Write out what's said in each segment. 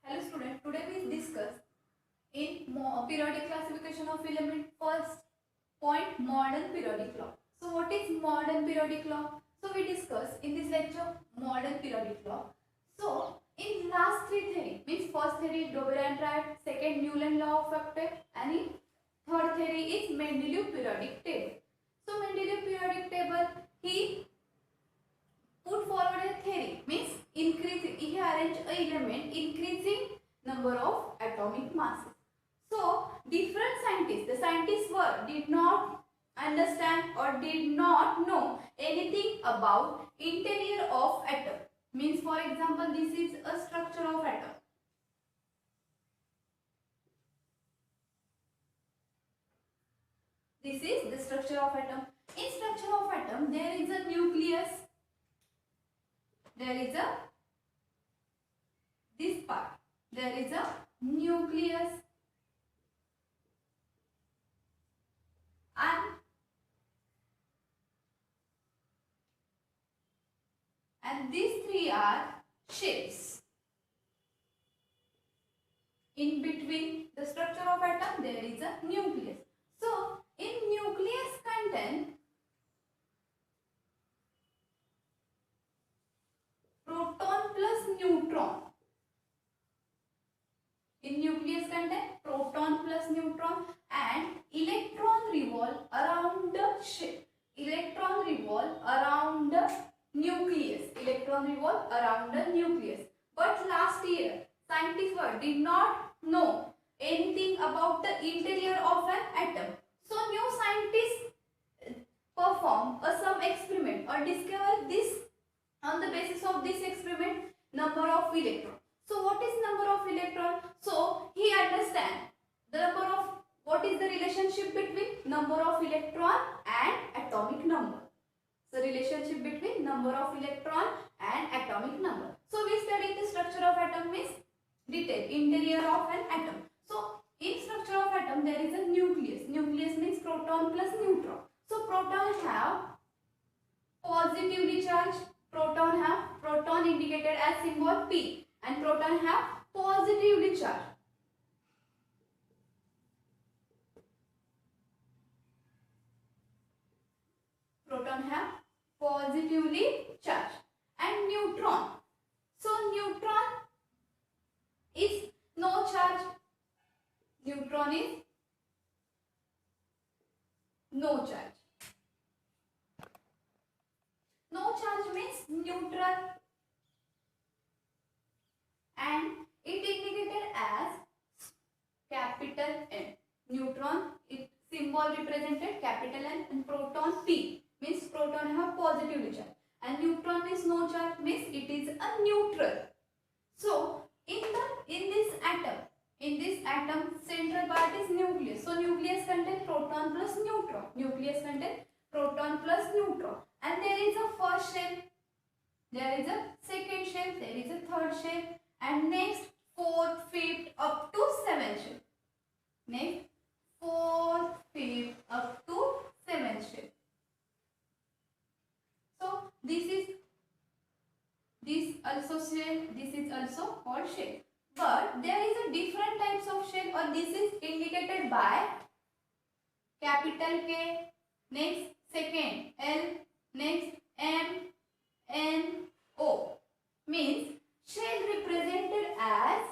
Hello student, today we discuss in periodic classification of element. First point, modern periodic law. So what is modern periodic law? So we discuss in this lecture modern periodic law. So in last three theory means first theory Doberan triad, second Newland law of octet, and in third theory is Mendeleev periodic table. So Mendeleev periodic table he put forward a theory means increasing, he arranged a element increasing number of atomic masses. So different scientists, the scientists did not understand or did not know anything about interior of atom. Means for example, this is a structure of atom. This is the structure of atom. In structure of atom, there is a nucleus. There is a this part. There is a nucleus and these three are shells. In between the structure of atom there is a nucleus. So in nucleus contain proton plus neutron. In nucleus contain proton plus neutron and electron revolve around the shell. Electron revolve around the nucleus. Electron revolve around the nucleus. But last year scientists did not know anything about the interior of an atom. So new scientists perform some experiment or discover this. On the basis of this experiment, number of electron. So what is number of electron? So he understand the number of, what is the relationship between number of electron and atomic number. So relationship between number of electron and atomic number. So we studied the structure of atom means detail, interior of an atom. So in structure of atom there is a nucleus. Nucleus means proton plus neutron. So proton have positively charged. Proton indicated as symbol P, and proton have positively charged. Proton have positively charged. And neutron. So neutron is no charge. Neutron is no charge. No charge means neutral, and it indicated as capital N. Neutron, it symbol represented capital N, and proton P means proton have positively charge, and neutron is no charge means it is a neutral. So in this atom central part is nucleus. So nucleus contains proton plus neutron. Nucleus contains proton plus neutron. And there is a first shell, there is a second shell, there is a third shell, and next fourth, fifth up to seventh shell. Next fourth, fifth up to seventh shell. So this also shell, this is also called shell. But there is a different types of shell, or this is indicated by capital K, next second L, next M, N, O. Means shell represented as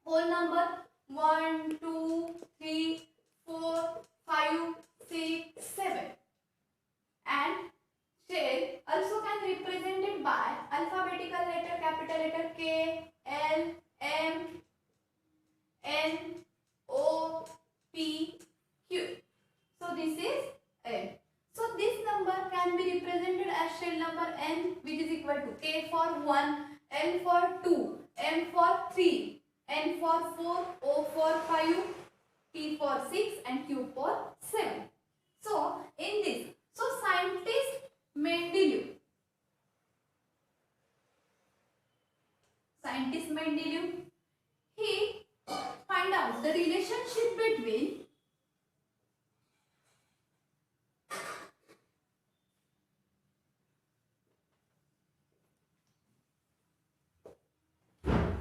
whole number 1, 2, 3, 4, 5, 6, 7. And shell also can be represented by alphabetical letter, capital letter K, L, M, N, O, P, Q. So this is N. So this number can be represented as shell number N, which is equal to K for 1, L for 2, M for 3, N for 4, O for 5, P for 6, and Q for 7. So in this, so scientist Mendeleev he find out the relationship between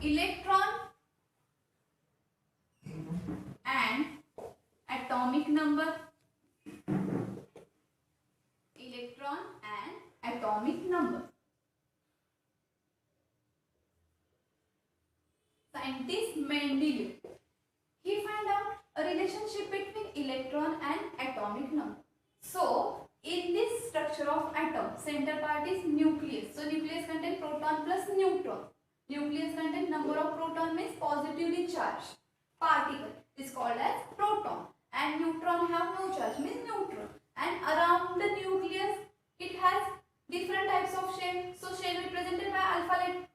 electron and atomic number. Electron and atomic number. Scientist Mendeleev, he found out a relationship between electron and atomic number. So in this structure of atom, center part is nucleus. So nucleus contains proton plus neutron. Nucleus contains number of proton means positively charged particle is called as proton, and neutron have no charge means neutron. And around the nucleus it has different types of shell. So shell represented by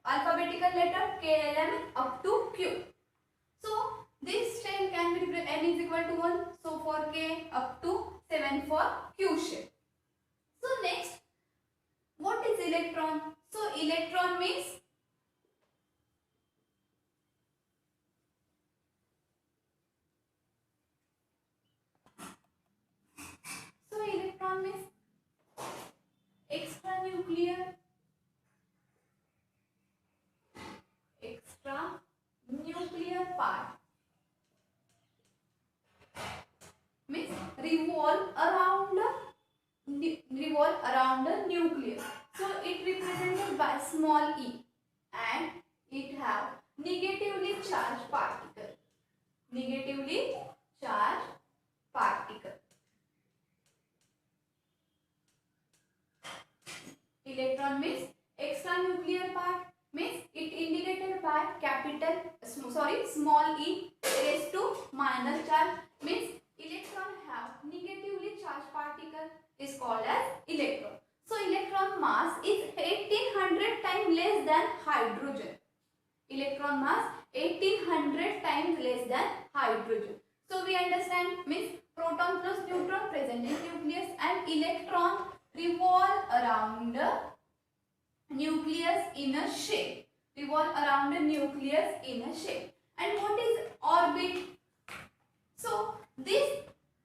alphabetical letter K, L, M up to Q. So this shell can be n is equal to 1. So for K up to 7 for Q shell. So next, what is electron? So electron means extranuclear part means revolve around the nucleus. So it represented by small e and it have negatively charged particle. Negatively charged particle. Electron means extranuclear part means it indicated by small e raised to minor charge means electron have negatively charged particle is called as electron. So electron mass is 1800 times less than hydrogen. Electron mass 1800 times less than hydrogen. So we understand means proton plus neutron present in nucleus and electron revolve around the nucleus in a shell. Revolve around the nucleus in a shell. And what is orbit? So this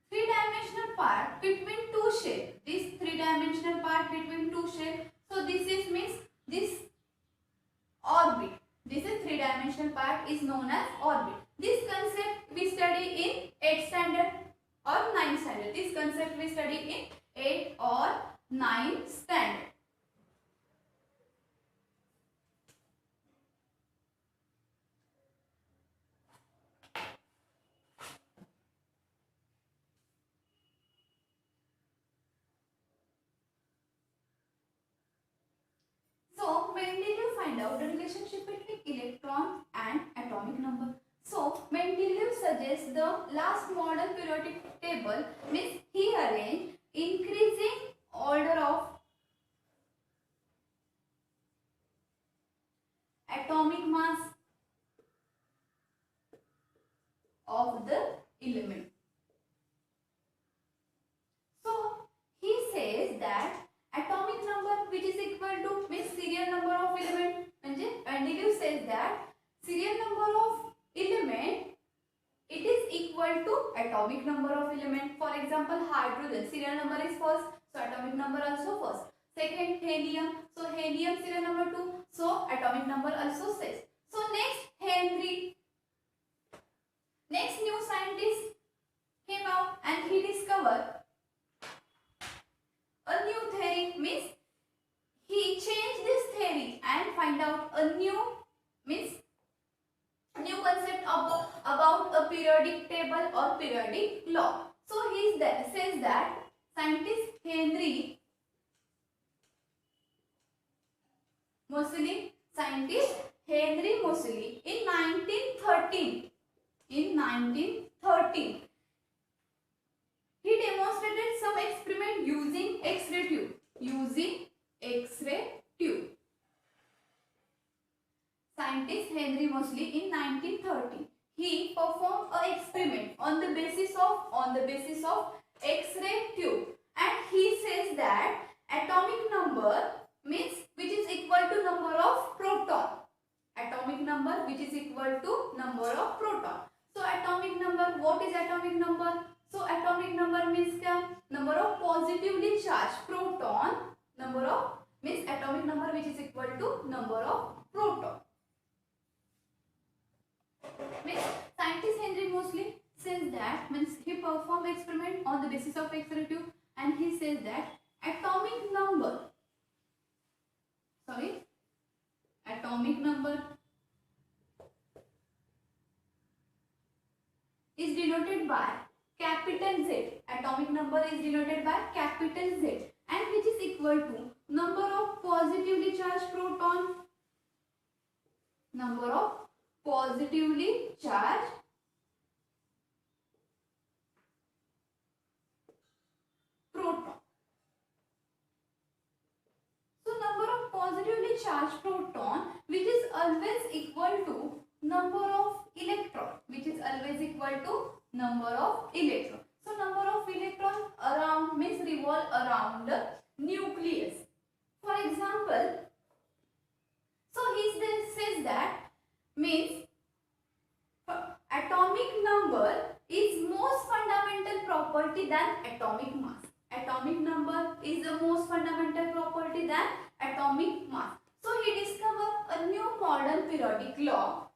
three-dimensional part between two shells. This three-dimensional part between two shells. So this is means this orbit. This is three-dimensional part is known as orbit. This concept we study in 8th standard or 9th standard. This concept we study in 8th or 9th standard. So Mendeleev find out the relationship between electron and atomic number. So Mendeleev suggests the last modern periodic table means he arranged increasing order of atomic mass of the element. So he says that atomic number which is equal to means serial number of element. Mendeleev says that serial number of element it is equal to atomic number of element. For example, hydrogen serial number is first, so atomic number also first. Second, helium, so helium serial number 2, so atomic number also 6. So next, Henry. Next new scientist came out and he discovered a new theory means he changed this theory and find out a new means new concept about a periodic table or periodic law. So he says that scientist Henry Moseley in 1913 he demonstrated some experiment using X-ray tube. Scientist Henry Moseley in 1930 he performed an experiment on the basis of X-ray tube, and he says that atomic number means which is equal to number of proton. Atomic number which is equal to number of proton. So atomic number, what is atomic number? So atomic number means number of positively charged proton. Means atomic number which is equal to number of proton. means he performed experiment on the basis of X-ray tube, and he says that atomic number is denoted by capital Z. Atomic number is denoted by capital Z, and which is equal to number of positively charged proton, number of positively charged proton. So number of positively charged proton, which is always equal to number of electron, which is always equal to number of electron. So number of electron around means revolve around the nucleus. For example, so he says that means atomic number is most fundamental property than atomic mass. Atomic number is the most fundamental property than atomic mass. So he discovered a new modern periodic law.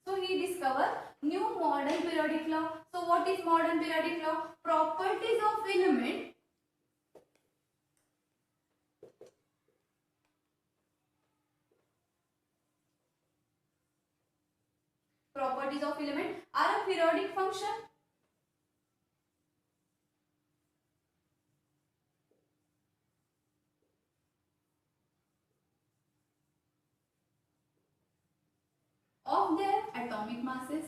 So what is modern periodic law? Properties of element are a periodic function of their atomic masses.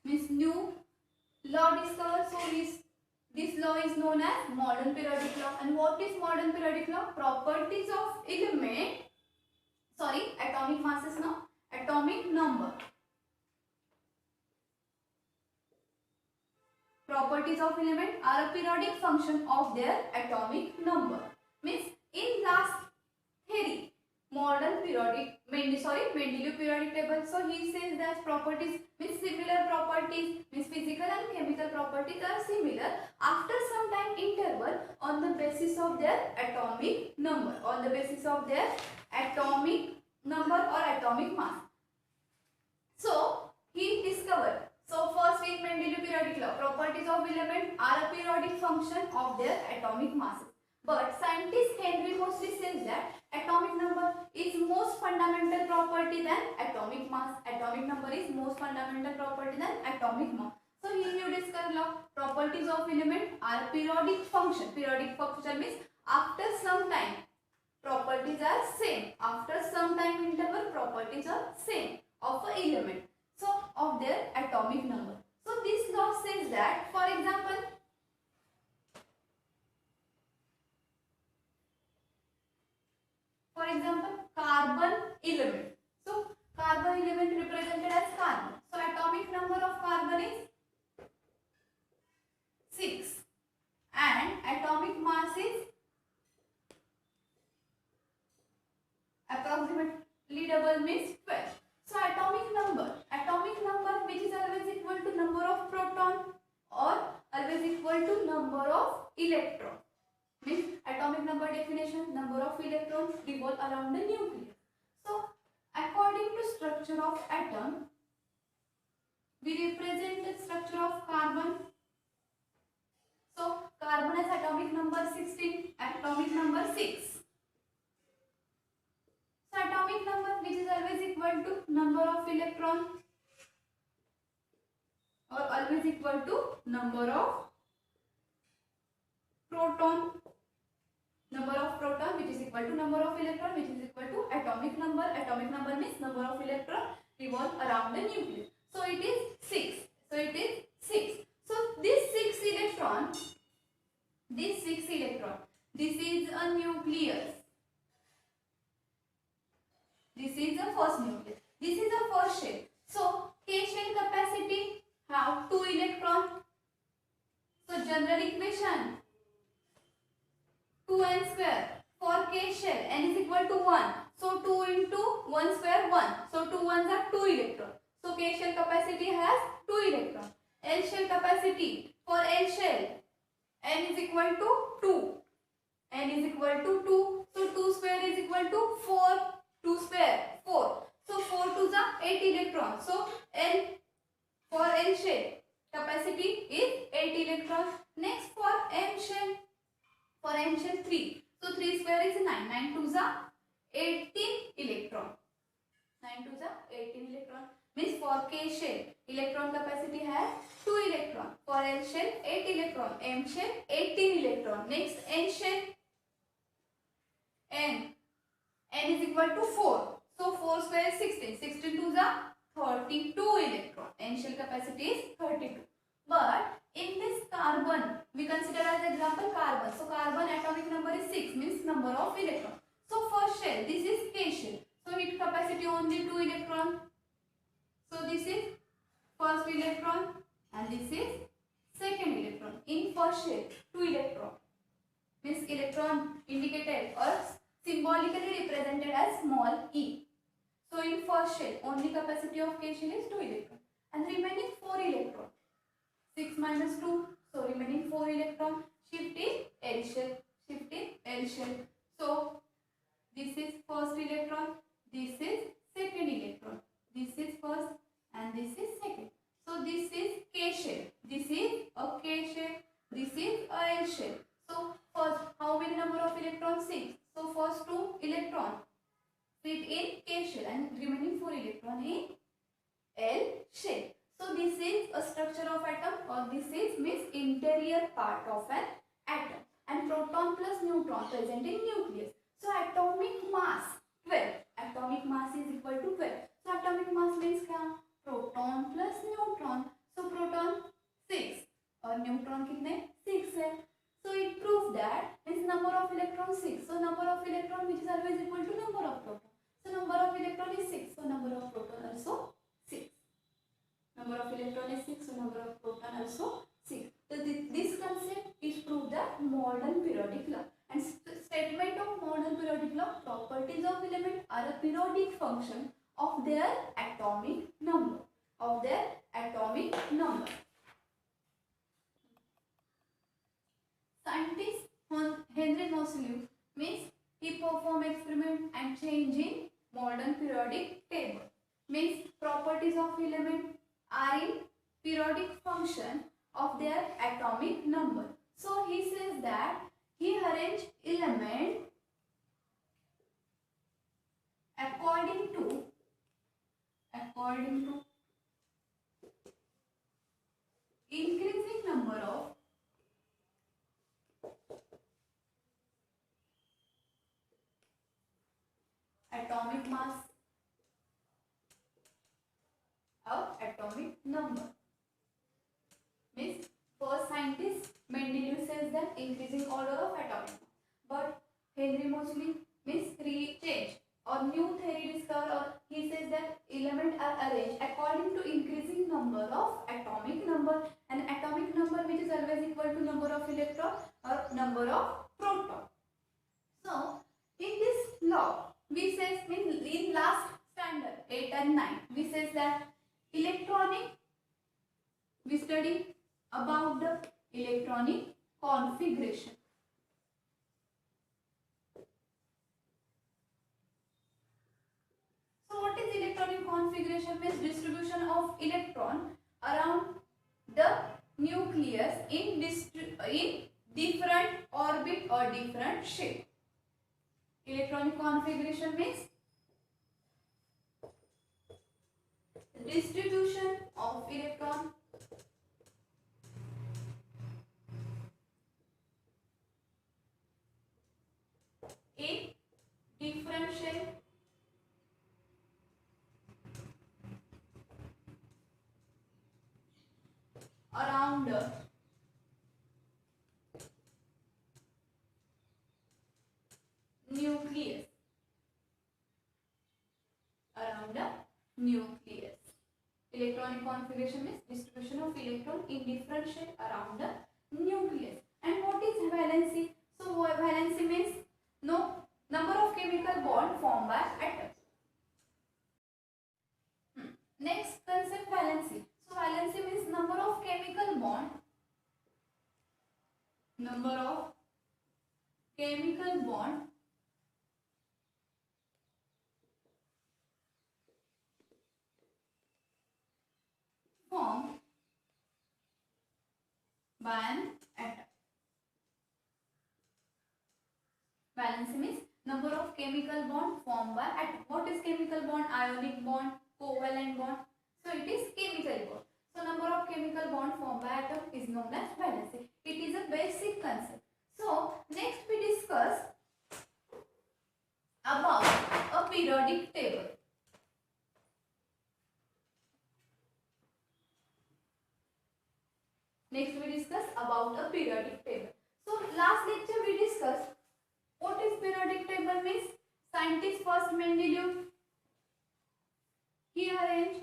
Means new law discovered. So this law is known as modern periodic law. And what is modern periodic law? Properties of atomic masses, atomic number. Properties of element are a periodic function of their atomic number. Means in last theory, Mendeleev periodic table. So he says that properties means similar properties, means physical and chemical properties are similar after some time interval on the basis of their atomic number, or atomic mass. So he discovered. So first in Mendeleev periodic law, properties of element are a periodic function of their atomic masses. But scientist Henry Moseley says that atomic number is most fundamental property than atomic mass. Atomic number is most fundamental property than atomic mass. So here you discover law, properties of element are periodic function. Periodic function means after some time properties are same. After some time interval properties are same of an element. So of their atomic number. So this law says that, for example, carbon element. So carbon element represented as carbon. So atomic number of carbon is 6 and atomic mass is approximately double, means 12. So atomic number which is always equal to number of proton or always equal to number of electron. Means atomic number definition, number of electrons revolve around the nucleus. So according to structure of atom, we represent the structure of carbon. So carbon has atomic number 16, atomic number 6. So atomic number which is always equal to number of electron or always equal to number of proton. Number of proton which is equal to number of electron which is equal to atomic number. Atomic number means number of electron revolve around the nucleus. So it is 6. So this 6 electron, this is a nucleus. This is the first nucleus. This is the first shell. So K shell capacity have 2 electron. So general equation 2n square for K shell, n is equal to 1. So 2 into 1 square 1. So 2 ones are 2 electron. So K shell capacity has 2 electron. L shell capacity for L shell, n is equal to 2. n is equal to 2. So 2 square is equal to 4. 2 square 4. So 4 to the 8 electrons. So n for n shell capacity is 8 electrons. Next for m shell. For m shell 3. So 3 square is 9. 9 to the 18 electron. 9 to the 18 electron. Means for K shell electron capacity has 2 electron. For L shell 8 electron. M shell 18 electron. Next N shell. N is equal to 4. So 4 square is 16. 16 to the 32 electron. N shell capacity is 32. But in this carbon, we consider as example carbon. So carbon atomic number is 6, means number of electrons. So first shell, this is K shell. So its capacity only 2 electron. So this is first electron and this is second electron. In first shell, 2 electron. Means electron indicated or symbolically represented as small e. So in first shell, only capacity of K shell is 2 electron and remaining 4 electron. 6 minus 2, so remaining 4 electron shift in L shell. Shift in L shell. So this is first electron, this is second electron, this is first and this is second. So this is K shell, this is a K shell, this is a L shell. So first, how many number of electrons? 6. So first 2 electron fit in K shell and remaining 4 electron in L shell. So this is a structure of atom, or this is means interior part of an atom, and proton plus neutron present in nucleus. So atomic mass 12. Atomic mass is equal to 12. So atomic mass means क्या? Proton plus neutron. So proton 6 और neutron कितने? 6 है. So it proves that means number of electron 6. So number of electron which is always equal to number of proton. So number of electron is 6. So number of proton also 6. Number of electron is 6. So number of proton also 6. So this concept is proved that modern periodic law. And statement of modern periodic law: properties of element are a periodic function of their atomic number. Of their atomic number. Scientist Henry Moseley means he perform experiment and change in modern periodic table. Means properties of element are in periodic function of their atomic number. So he says that he arranged element according to increasing number of atomic mass of atomic number. Means first scientist Mendeleev says that increasing order of atomic mass, but Henry Moseley means change or new theory discovered, or he says that elements are arranged according to increasing number of atomic number, and atomic number which is always equal to number of electron or number of proton. So in this law we says in last standard 8 and 9 we says that electronic, we study about the electronic configuration. So what is electronic configuration? Means distribution of electron around the nucleus in different orbit or different shape. Electronic configuration means distribution of electron in different shape around the nucleus. Around the nucleus. Electronic configuration means distribution of electron in different shape around the nucleus. And what is valency? So valency means number of chemical bond formed by atom. Next concept, valency. So valency means number of chemical bond chemical bond formed by an atom. Valency means number of chemical bond formed by atom. What is chemical bond? Ionic bond, covalent bond. So it is chemical bond. So number of chemical bond formed by atom is known as valency. It is a basic concept. So next we discuss about a periodic table. Next we discuss about a periodic table. So last lecture we discussed what is periodic table means. Scientist first Mendeleev, he arranged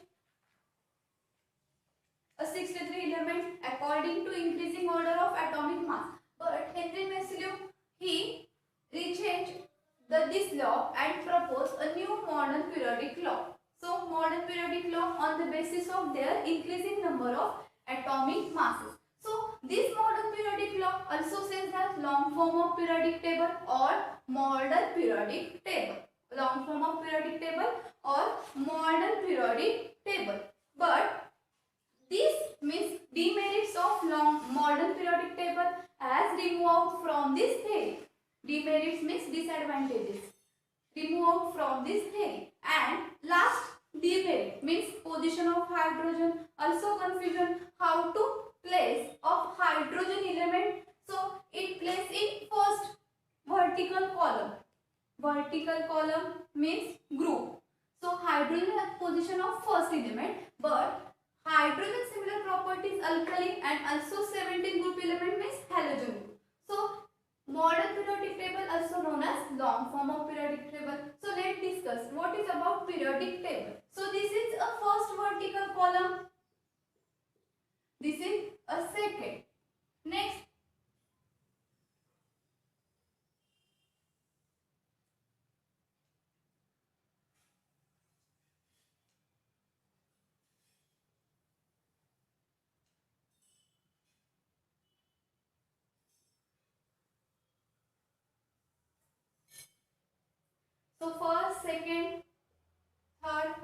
a 63 element according to increasing order of atomic mass. But Henry Mendeleev, he rechanged this law and proposed a new modern periodic law. So modern periodic law on the basis of their increasing number of atomic masses. So this modern periodic law also says that long form of periodic table or modern periodic table. Long form of periodic table or modern periodic table. But this means demerits of modern periodic table as removed from this theory. Demerits means disadvantages. Removed from this theory. And last demerit means position of hydrogen. Also confusion how to place of hydrogen element. So it placed in first vertical column. Vertical column means group. So hydrogen has position of first element, but hydrogen similar properties alkali and also 17 group element means halogen group. So modern periodic table also known as long form of periodic table. So let's discuss what is about periodic table. So this is a first vertical column. This is a second. Next. So first, second, third,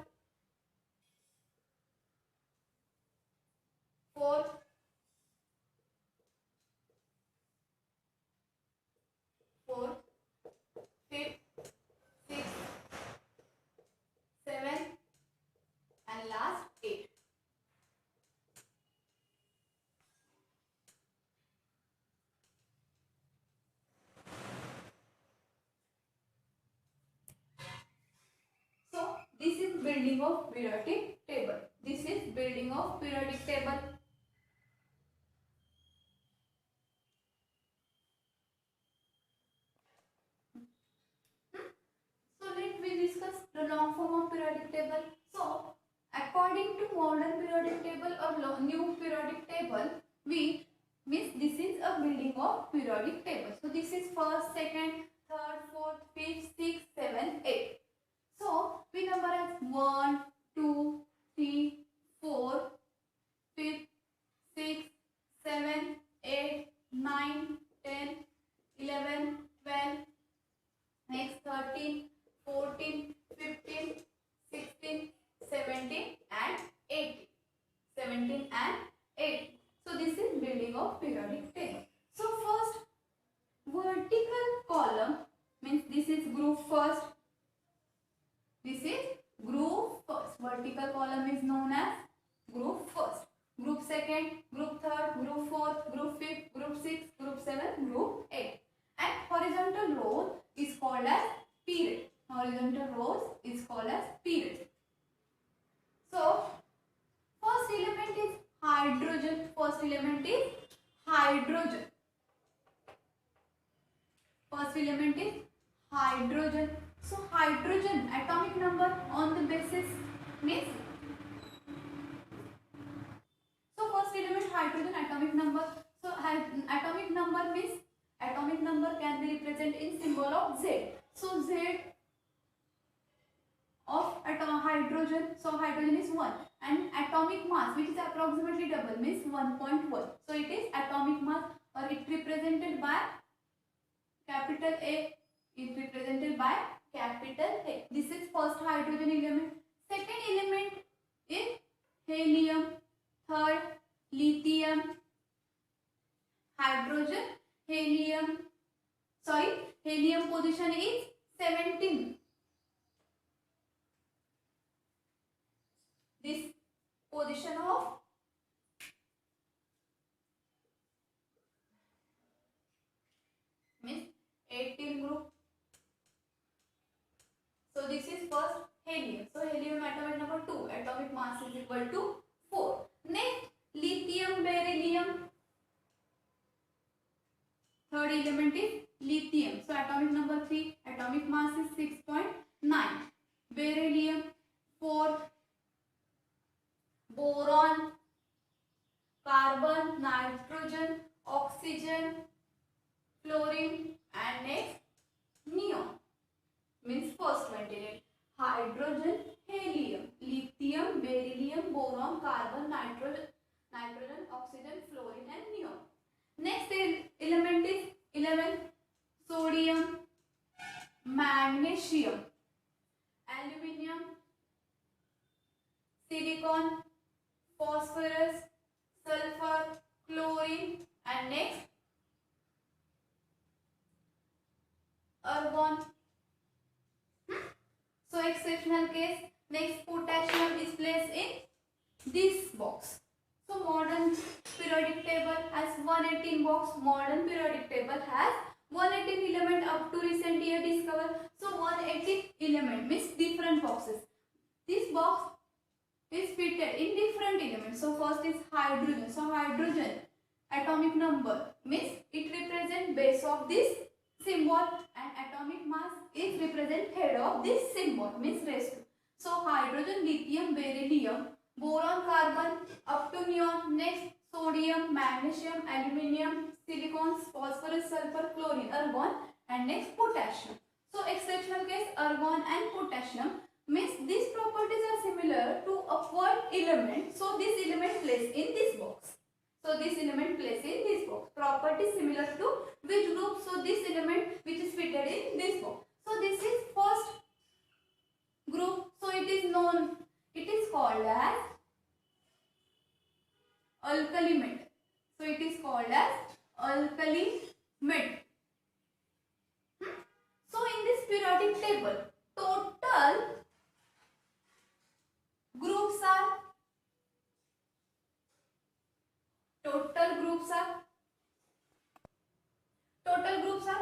fourth, fifth, sixth, seventh, and last 8. So this is building of periodic table. This is building of periodic table. So let me discuss the long form of periodic table. So according to modern periodic table or new periodic table, we means this is a building of periodic table. So this is first, second, third, fourth, fifth, sixth, seventh, eighth. So we number as 1, 2, 3, 4, 5, 6, 7, 8, 9, 10, 11, 12, next 13, 14, 15, 16, 17 and 18. 17 and 18. So this is building of periodic table. So first vertical column means this is group first. This is group first. Vertical column is known as group first. Group second, group third, group fourth, group fifth, group sixth, group seventh, group 8. And horizontal row is called as period. Horizontal rows is called as period. So first element is hydrogen. First element is hydrogen. First element is hydrogen. So hydrogen atomic number on the basis means. So first element hydrogen atomic number. So atomic number means atomic number can be represented in symbol of Z. So Z of hydrogen. So hydrogen is 1 and atomic mass which is approximately double means 1.1. So it is atomic mass or it represented by capital A is represented by capital A. This is first hydrogen element. Second element is helium. Third, lithium. Hydrogen, helium. Sorry, helium position is 17. This position of means 18 group. So this is first helium. So helium atomic number 2. Atomic mass is equal to 4. Next, lithium, beryllium. Third element is lithium. So atomic number 3. Atomic mass is 6.9. Beryllium 4. Boron, carbon, nitrogen, oxygen, fluorine, and next neon. Means first 28. Hydrogen, helium, lithium, beryllium, boron, carbon, nitrogen, oxygen, fluorine, and neon. Next element is 11. Sodium, magnesium, aluminium, silicon, phosphorus, sulfur, chlorine, and next argon. So exceptional case. Next, potassium is placed in this box. So modern periodic table has 118 box. Modern periodic table has 118 element up to recent year discovered. So 118 element means different boxes. This box is fitted in different elements. So first is hydrogen. So hydrogen atomic number means it represents base of this symbol, and atomic mass is represent head of this symbol means raised to. So hydrogen, lithium, beryllium, boron, carbon up to neon. Next, sodium, magnesium, aluminium, silicon, phosphorus, sulfur, chlorine, argon, and next potassium. So exceptional case argon and potassium means these properties are similar to upward element. So this element placed in this box. So this element placed in this box. Property similar to which group? So this element which is fitted in this box. So this is first group. So it is known. It is called as alkali metal. So it is called as alkali metal. So in this periodic table, total groups are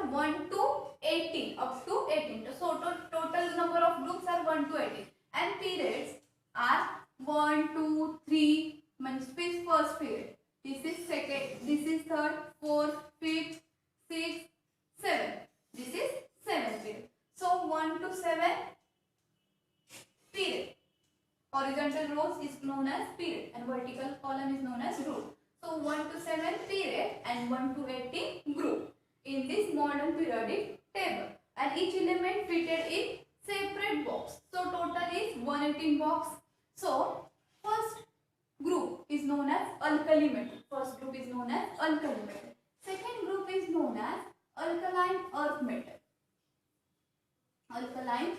1 to 18 up to 18. So total number of groups are 1 to 18 and periods are 1, 2, 3 means first period. This is second, this is third, fourth, fifth, sixth, seventh. This is seventh period. So 1 to 7 period. Horizontal rows is known as period and vertical column is known as row. So 1 to 7 period and 1 to 18 group in this modern periodic table, and each element fitted in separate box. So total is 118 box. So first group is known as alkali metal. First group is known as alkali metal. Second group is known as alkaline earth metal. Alkaline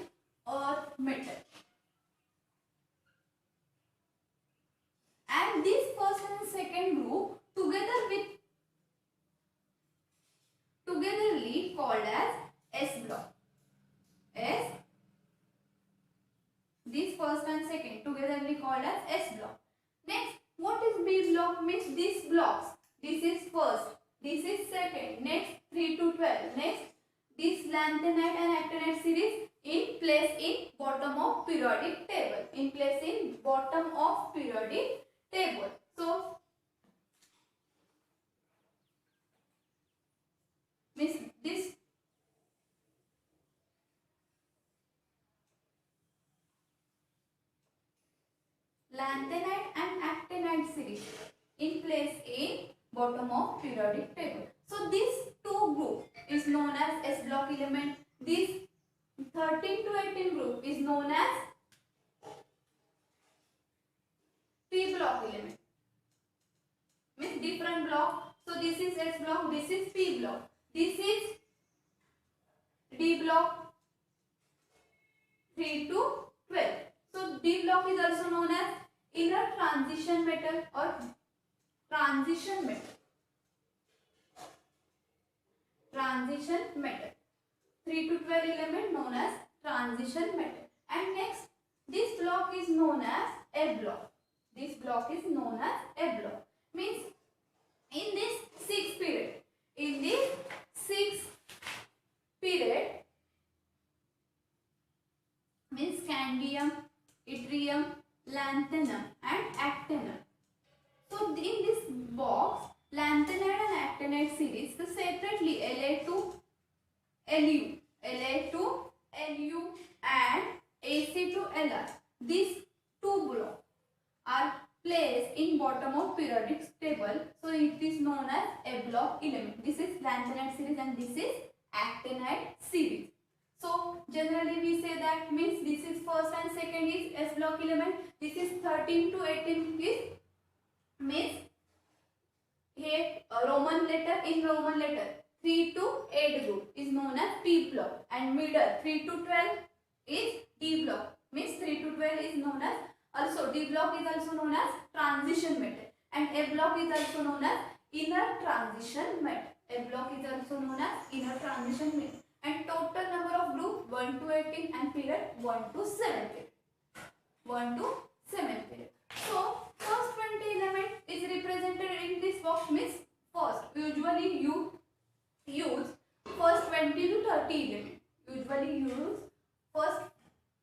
earth metal. And this first and second group togetherly called as S block. This first and second togetherly called as S block. Next, what is B block? Means these blocks. This is first, this is second, next 3 to 12. Next, this lanthanide and actinide series in place in bottom of periodic table. In place in bottom of periodic table. So means this lanthanide and actinide series in place in bottom of periodic table. So this two group is known as S block element. This 13 to 18 group is known as P block element. Means different block. So this is S block, this is P block. This is D block 3 to 12. So D block is also known as inner transition metal or transition metal. Transition metal. 3 to 12 element known as transition metal. And next, this block is known as A block. This block is known as A block. Means in this 6th period, in this 6th period, means scandium, yttrium, lanthanum and actinium. So in this box, lanthanide and actinide series, so separately La2, Lu, La2, Lu and Ac2Lr. These two blocks are placed in bottom of periodic table. So it is known as A block element. This is lanthanide series and this is actinide series. So generally we say that means this is first and second is S block element. This is 13 to 18 is means here Roman letter in Roman letter 3 to 8 group is known as P block and middle 3 to 12 is D block. Means 3 to 12 is known as also D block is also known as transition metal and A block is also known as inner transition metal. A block is also known as inner transition metal. And total number of group 1 to 18 and period 1 to 7 period. 1 to 7 period. So first 20 element is represented in this box means first. Usually you use first 20 to 30 element. Usually use first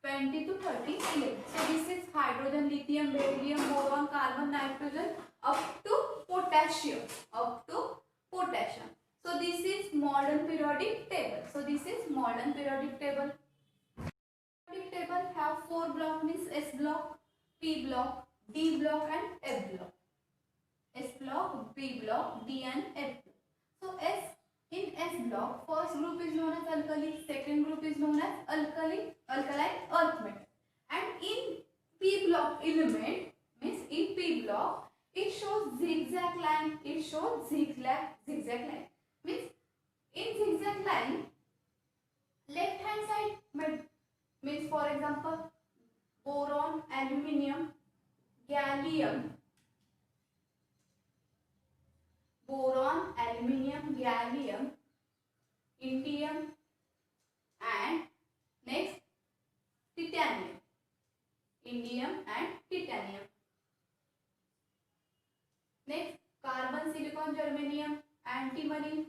20 to 30 elements. So this is hydrogen, lithium, beryllium, boron, carbon, nitrogen up to potassium. Up to potassium. So this is modern periodic table. So this is modern periodic table. Periodic table have 4 block means S block, P block, D block and F block. S block, P block, D and F block. So in S block, first group is known as alkali, second group is known as alkaline earth metal. And in P block element means in P block it shows zigzag line. It shows zigzag line. Means in zigzag line left hand side means for example boron, aluminium, gallium, boron, aluminium, gallium, indium and next titanium. Indium and titanium. Next carbon, silicon, germanium, antimony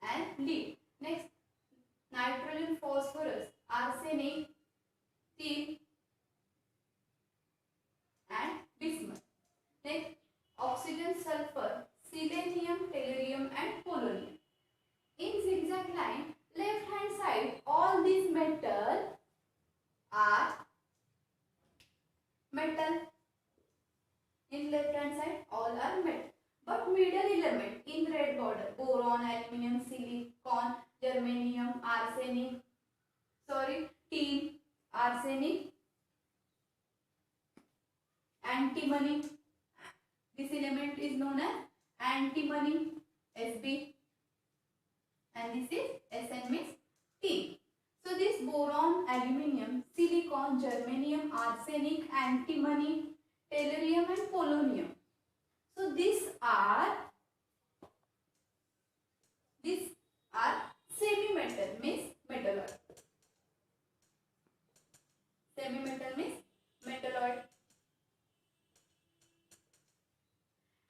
and lead. Next nitrogen, phosphorus, arsenic, tin and bismuth. Next oxygen, sulfur, selenium, tellurium and polonium. In zigzag line left hand side all these metals are metal. In left hand side all are metal. But middle element in red border boron, aluminium, silicon, germanium, tin, arsenic, antimony. This element is known as antimony, Sb, and this is Sn means tin. So this boron, aluminium, silicon, germanium, arsenic, antimony, tellurium and polonium. So these are semi-metal means metalloid. Semi-metal means metalloid.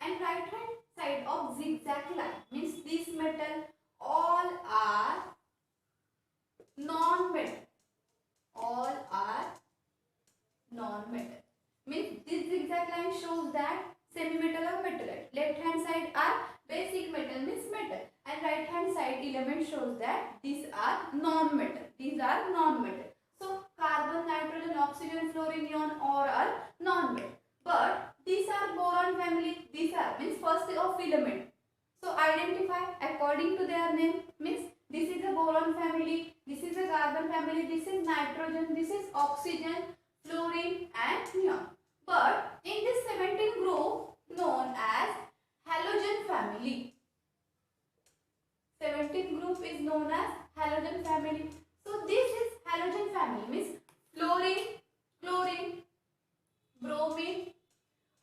And right hand side of zigzag line means this metal all are non-metal. All are non-metal. Means this zigzag line shows that semi-metal or metalloid. Left hand side are basic metal means metal and right hand side element shows that these are non-metal. These are non-metal. So carbon, nitrogen, oxygen, fluorine, neon all are non-metal. But these are boron family. These are means first of element. So identify according to their name means this is a boron family, this is a carbon family, this is nitrogen, this is oxygen, fluorine and neon. But in this 17th group known as halogen family. 17th group is known as halogen family. So this is halogen family means fluorine, chlorine, bromine,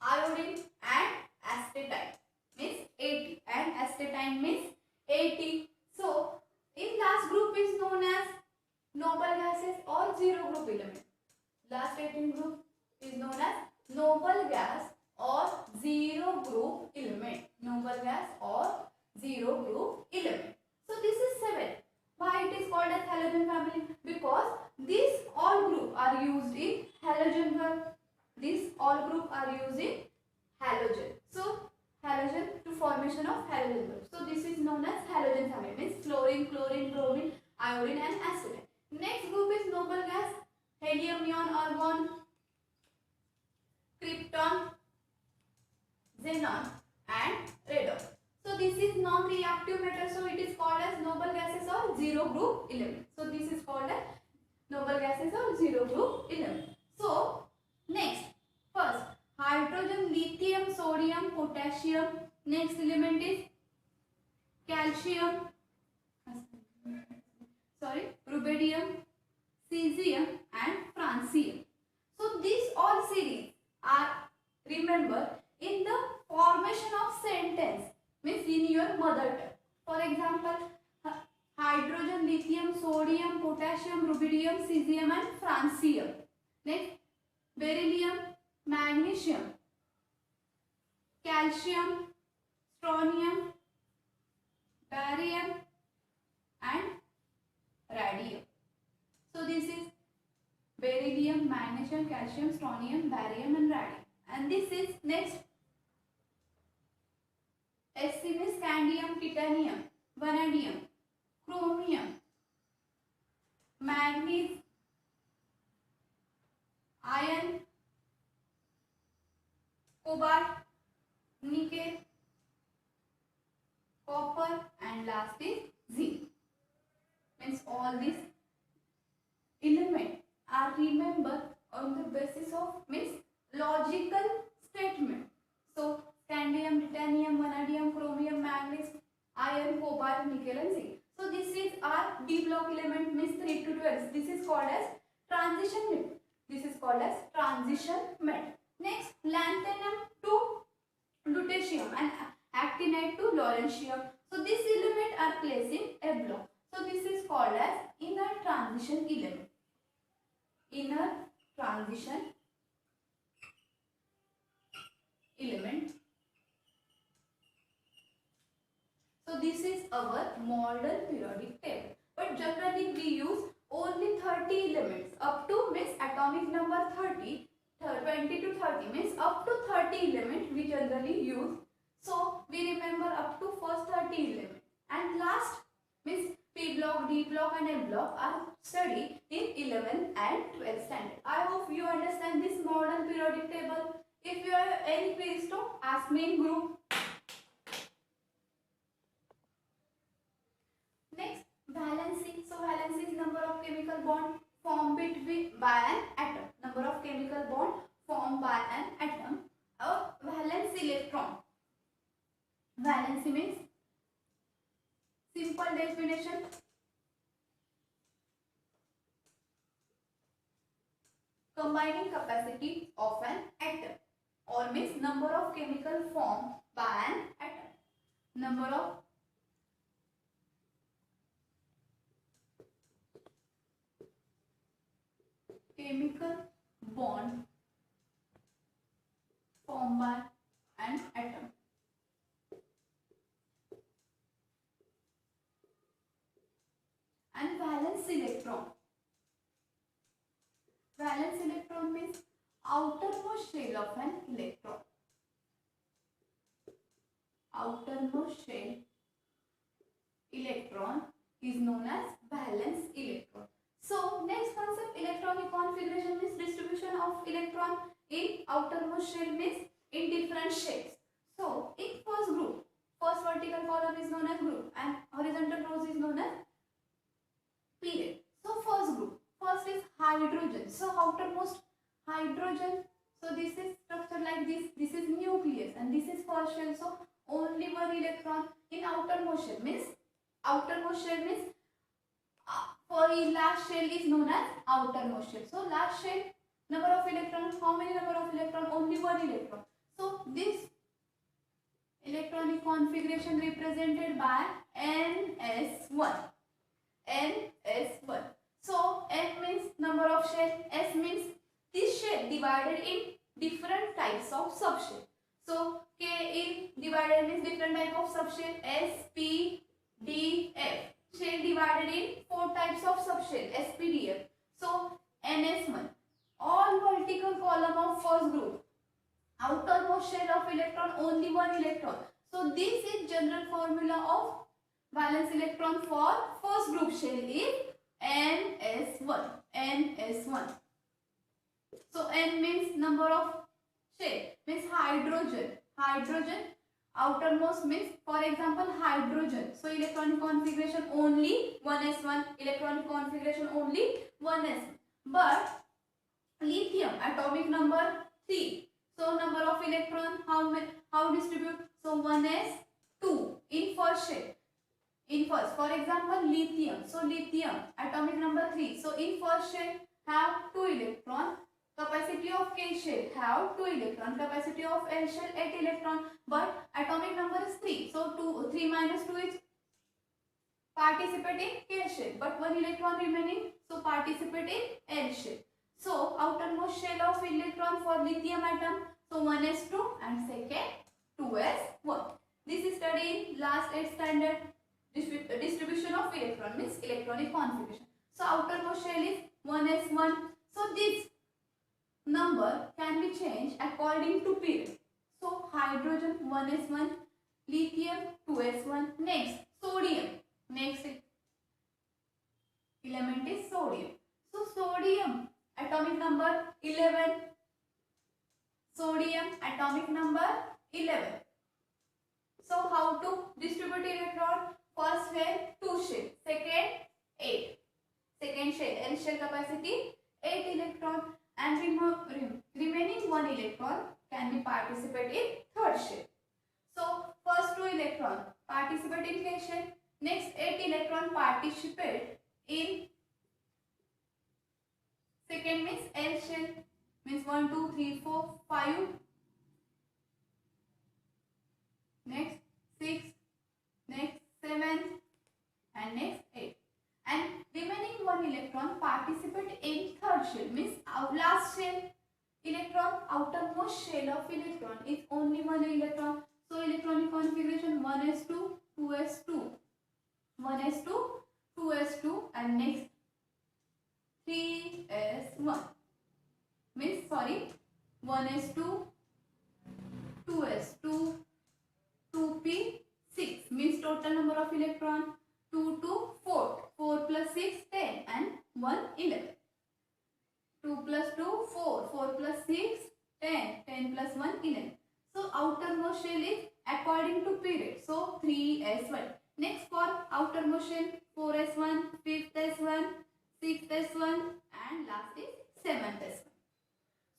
iodine and astatine means 80 and astatine means 80. So in last group is known as noble gases or zero group element. Last 18 group is known as noble gas or zero group element. Noble gas or zero group element. So this is 7. Why it is called as halogen family? Because these all group are used in halogen bulb. These all group are used in halogen. So halogen to formation of halogen bulb. So this is known as halogen family means fluorine, chlorine, bromine, iodine and astatine. Next group is noble gas, helium, neon, argon, krypton, xenon and radon. So this is non-reactive matter, so it is called as noble gases or zero group element. So this is called as noble gases or zero group element. So next, first hydrogen, lithium, sodium, potassium. Next element is calcium, rubidium, cesium and francium. So these all series are, remember, in the formation of sentence means in your mother tongue. For example, hydrogen, lithium, sodium, potassium, rubidium, cesium and francium. Next, beryllium, magnesium, calcium, strontium, barium and radium. So this is beryllium, magnesium, calcium, strontium, barium and radium. And this is next Sc means scandium, titanium, vanadium, chromium, manganese, iron, cobalt, nickel, copper and last is zinc. Means all these elements are remembered on the basis of means logical statement. So scandium, titanium, vanadium, chromium, manganese, iron, cobalt, nickel and zinc. So this is our D block element means 3 to 12. This is called as transition metal. This is called as transition metal. Next, lanthanum to lutetium and actinide to lawrencium. So these elements are placed in a block. So this is called as inner transition element. Inner transition element. So this is our modern periodic table. But generally we use only 30 elements up to means atomic number 30, 20 to 30 means up to 30 elements we generally use. So we remember up to first 30 elements and last means P block, D block and M block are studied in 11th and 12th standard. I hope you understand this modern periodic table. If you have any queries to ask me in group. Next, valency. So valency is number of chemical bond formed by an atom. Number of chemical bond formed by an atom. A valence electron. Valency means simple definition. Combining capacity of an atom, or means number of chemical formed by an atom. Number of chemical bond formed by an atom. And valence electron. Valence electron means outermost shell of an electron. Outermost shell electron is known as valence electron. So next concept, electronic configuration means distribution of electron in outermost shell means in different shapes. So in first group, first vertical column is known as group and horizontal rows is known as period. So first group, first is hydrogen. So outermost hydrogen. So this is structure like this. This is nucleus and this is first shell. So only one electron in outermost shell means For last shell is known as outermost shell. So last shell, number of electrons, how many number of electron? Only one electron. So this electronic configuration represented by ns1. ns1. So n means number of shell, s means this shell divided in different types of subshell. So k in divided means different type of subshell, s, p, d, f. Shell divided in four types of subshell, s, p, d, f. So ns1, all vertical column of first group, outermost shell of electron, only one electron. So this is general formula of valence electron for first group shell is ns1. ns1. So n means number of shell, means hydrogen. Hydrogen, outermost means, for example, hydrogen. So electronic configuration only 1s1. Electronic configuration only 1s1. But lithium, atomic number 3. So number of electron, how distribute? So 1s2 in first shell. In first, for example, lithium. So lithium, atomic number 3. So in first shell have 2 electron. Capacity of K shell have 2 electron. Capacity of L shell 8 electron. But atomic number is 3. So 3 minus 2 is participating K shell. But 1 electron remaining. So participate in L shell. So outermost shell of electron for lithium atom. So 1s2 and second 2s1. This is studied in last 8th standard. Distribution of electron means electronic configuration. So outermost shell is 1s1. So this number can be changed according to period. So hydrogen 1s1, lithium 2s1. Next sodium. Next element is sodium. So sodium atomic number 11. Sodium atomic number 11. So how to distribute electron? First shell 2 shell, second 8. Second shell, L shell capacity 8 electron, and remaining 1 electron can be participate in third shell. So first 2 electron participate in K shell, next 8 electron participate in second means L shell, means 1, 2, 3, 4, 5, next 6, next 7 and next 8, and remaining 1 electron participate in third shell, means our last shell electron, outermost shell of electron is only 1 electron. So electronic configuration 1s2, 2s2, 1s2, 2s2 and next 3s1, means 1s2, 2s2, 2p6, means total number of electron 2 to 4. 4 plus 6 10 and 1 11. 2 plus 2 4. 4 plus 6 10. 10 plus 1 11. So outermost shell is according to period. So 3s1. Next for outermost shell 4s1, 5th s1, 6th s1 and last is 7th s1.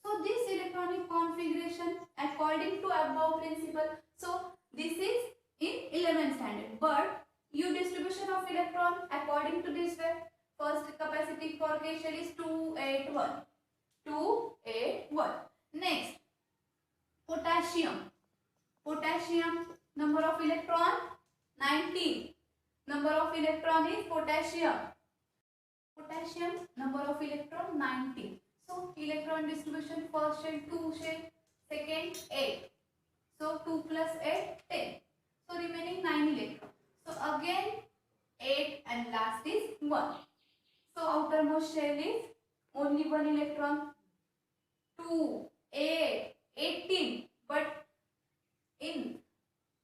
So this electronic configuration according to above principle. So this is in 11th standard, but distribution of electron according to this way. First capacity for K shell is 281. 281. Next potassium. Potassium number of electron 19. Number of electron is potassium. Potassium number of electron 19. So electron distribution, first shell 2 shell, second 8. So 2 plus 8 10. So remaining 9 electron. So again 8 and last is 1. So outermost shell is only 1 electron. 2, 8, 18. But in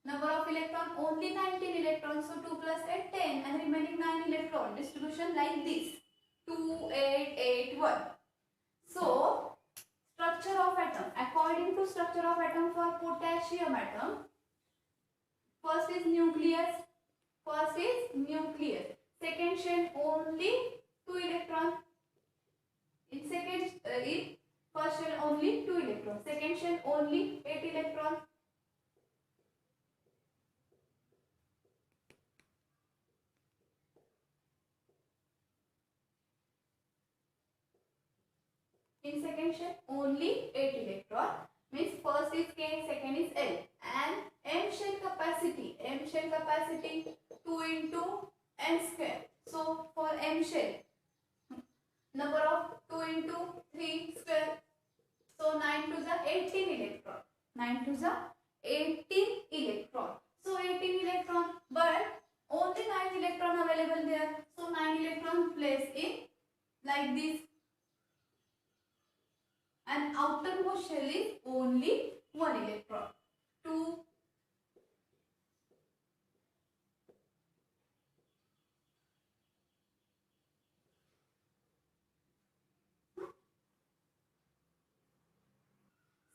number of electron only 19 electrons. So 2 plus 8 10 and remaining 9 electron. Distribution like this. 2, 8, 8, 1. So structure of atom. According to structure of atom for potassium atom, first is nucleus. First is nucleus. Second shell only 2 electrons. In first shell only 2 electrons. Second shell only 8 electrons. In second shell, only 8 electron. Means first is K, second is L. And M shell capacity 2 into M square. So for M shell, number of 2 into 3 square. So 9 to the 18 electron. 9 to the 18 electron. So 18 electron, but only 9 electron available there. So 9 electron placed in like this. And outermost shell is only 1 electron. 2.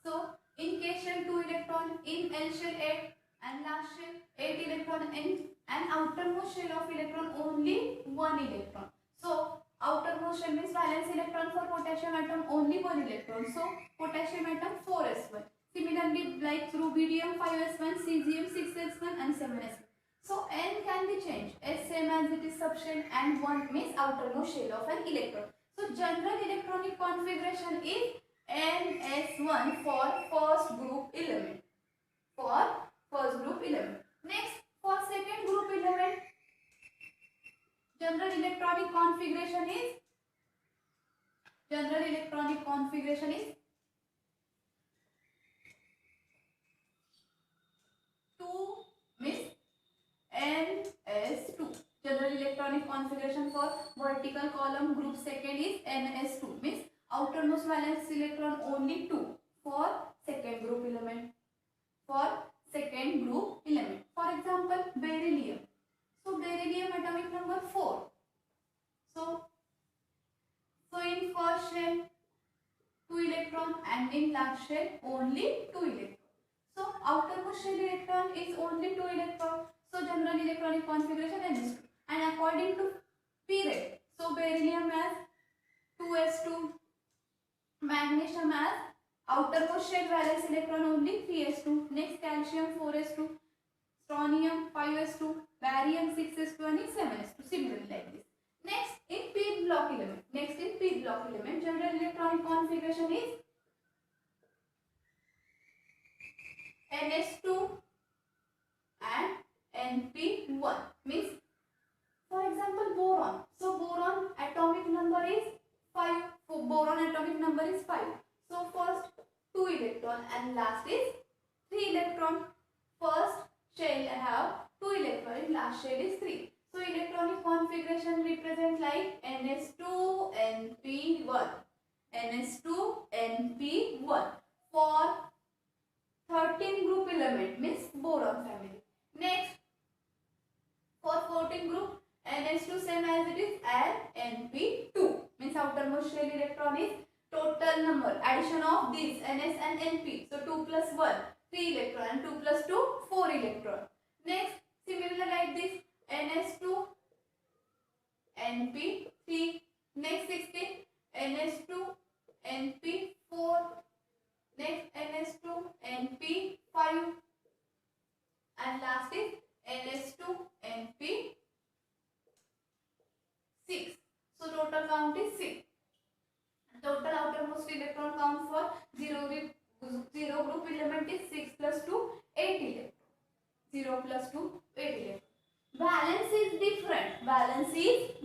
So in K shell 2 electron, in L shell 8, and last shell 8 electron, and outermost shell of electron only 1 electron. So outermost shell means valence electron for potassium atom only 1 electron. So potassium atom 4s1. Similarly, like rubidium 5s1, cesium 6s1 and 7s1. So N can be changed as same as it is subshell, and 1 means outermost shell of an electron. So general electronic configuration is NS1 for first group element. Next, for second group element, general electronic configuration is 2 means NS2. General electronic configuration for vertical column group second is NS2 means outermost valence electron only 2 for second group element. For example, beryllium. So beryllium atomic number 4. So in first shell 2 electron and in last shell only 2 electron. So outermost shell electron is only 2 electron. So general electronic configuration NS2. And according to P rate, so beryllium as 2s2, magnesium as outermost shell valence electron only 3s2. Next, calcium 4s2, strontium 5s2, barium 6s2 and 7s2. Similarly like this. Next, in p block element, general electronic configuration is NS2 and NP1. Means, for example, boron. So boron atomic number is 5. So first 2 electron and last is 3 electron. First shell have 2 electron, last shell is 3. So electronic configuration represent like NS2NP1. For 13 group element means boron family. Next, for 14 group, NS2 same as it is, and NP2 means outermost shell electron is total number addition of these NS and NP. So 2 plus 1 3 electron and 2 plus 2 4 electron. Next, similar like this, NS2 NP3. Next 16, NS2 NP4. Next, NS2 NP5 and last is NS2 NP6. So total count is 6. Total outermost electron count for 0 group element is 6 plus 2 8 electron. 0 plus 2 8 electron. Valence is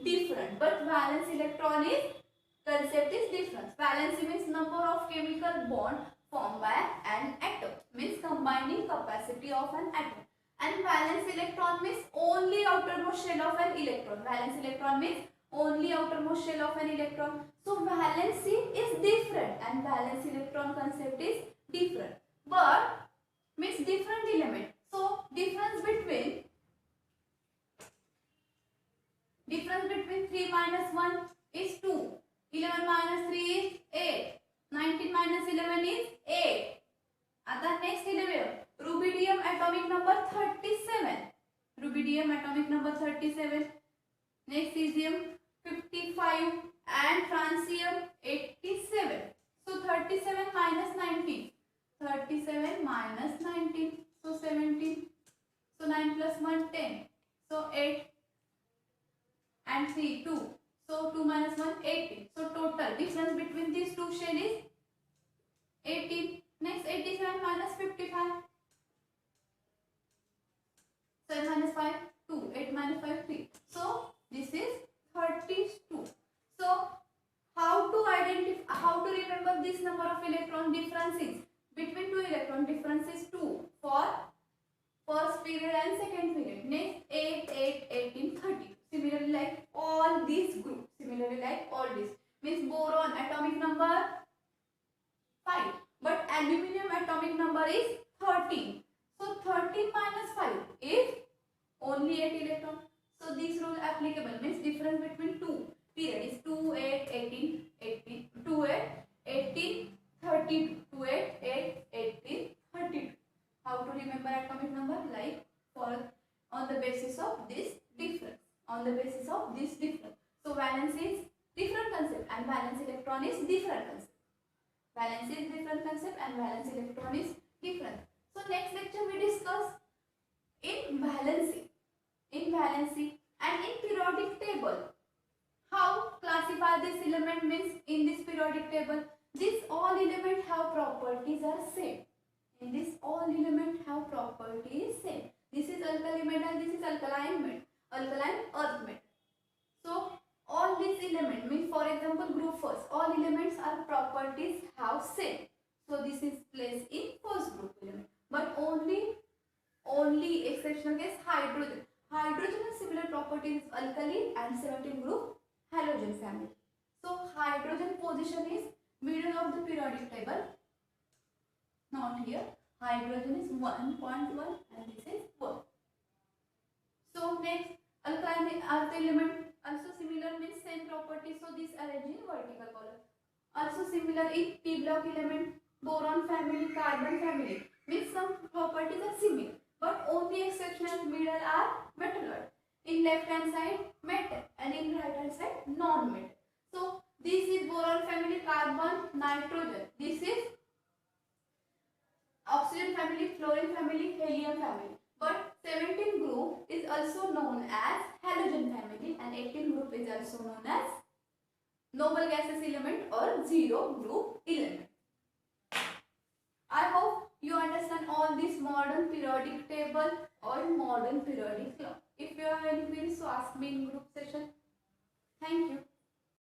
different, but valence electron is concept is different. Valence means number of chemical bond formed by an atom, means combining capacity of an atom. And valence electron means only outermost shell of an electron. Valence electron means only outermost shell of an electron. So valency is different and valence electron concept is different, but means different element. So difference between 3 minus 1 is 2. 11 minus 3 is 8. 19 minus 11 is 8. आता next 11. Rubidium atomic number 37. Next cesium 55 and francium 87. So 37 minus 19. So 17. So 9 plus 1 10. So 8 and 3 2. So 2 minus 1, 18. So total difference between these two shell is 18. Next 87 minus 55. 7 minus 5, 2. 8 minus 5, 3. So this is 32. So how to remember this number of electron differences between two electron differences 2 for first period and second period. Next 8, 8, 18, 30. Similarly like all these groups. Similarly like all this. Means boron atomic number 5. But aluminium atomic number is 13. So 13 minus 5 is only 8 electron. So this rule applicable means difference between two period is 2, 8, 18, 18, 2, 8, 18, 32. 2, 8, 8, 18, 32. How to remember atomic number? Like for on the basis of this difference. On the basis of this difference. So valence is different concept and valence electron is different concept. Valence is different concept and valence electron is different. So next lecture we discuss in valency and in periodic table. How classify this element means in this periodic table. These all elements have properties are same. In this all elements have properties same. This is alkali metal, this is alkaline earth metal. So all these elements means for example group first, all elements are properties have same. So this is placed in first group element. But only exceptional case hydrogen. Hydrogen has similar properties alkali and 17 group halogen family. So hydrogen position is middle of the periodic table. Not here. Hydrogen is 1.1 and this is 1. So next alkaline earth element also similar means same property. So this arranged in vertical column. Also similar in p block element, boron family, carbon family. Means some properties are similar, but only exceptional middle are metalloid. In left hand side metal and in right hand side non-metal. So this is boron family, carbon, nitrogen. This is oxygen family, fluorine family, helium family. But 17 group is also known as halogen family and 18 group is also known as noble gases element or zero group element. I hope you understand all this modern periodic table or modern periodic law. If you have any queries, so ask me in group session. Thank you.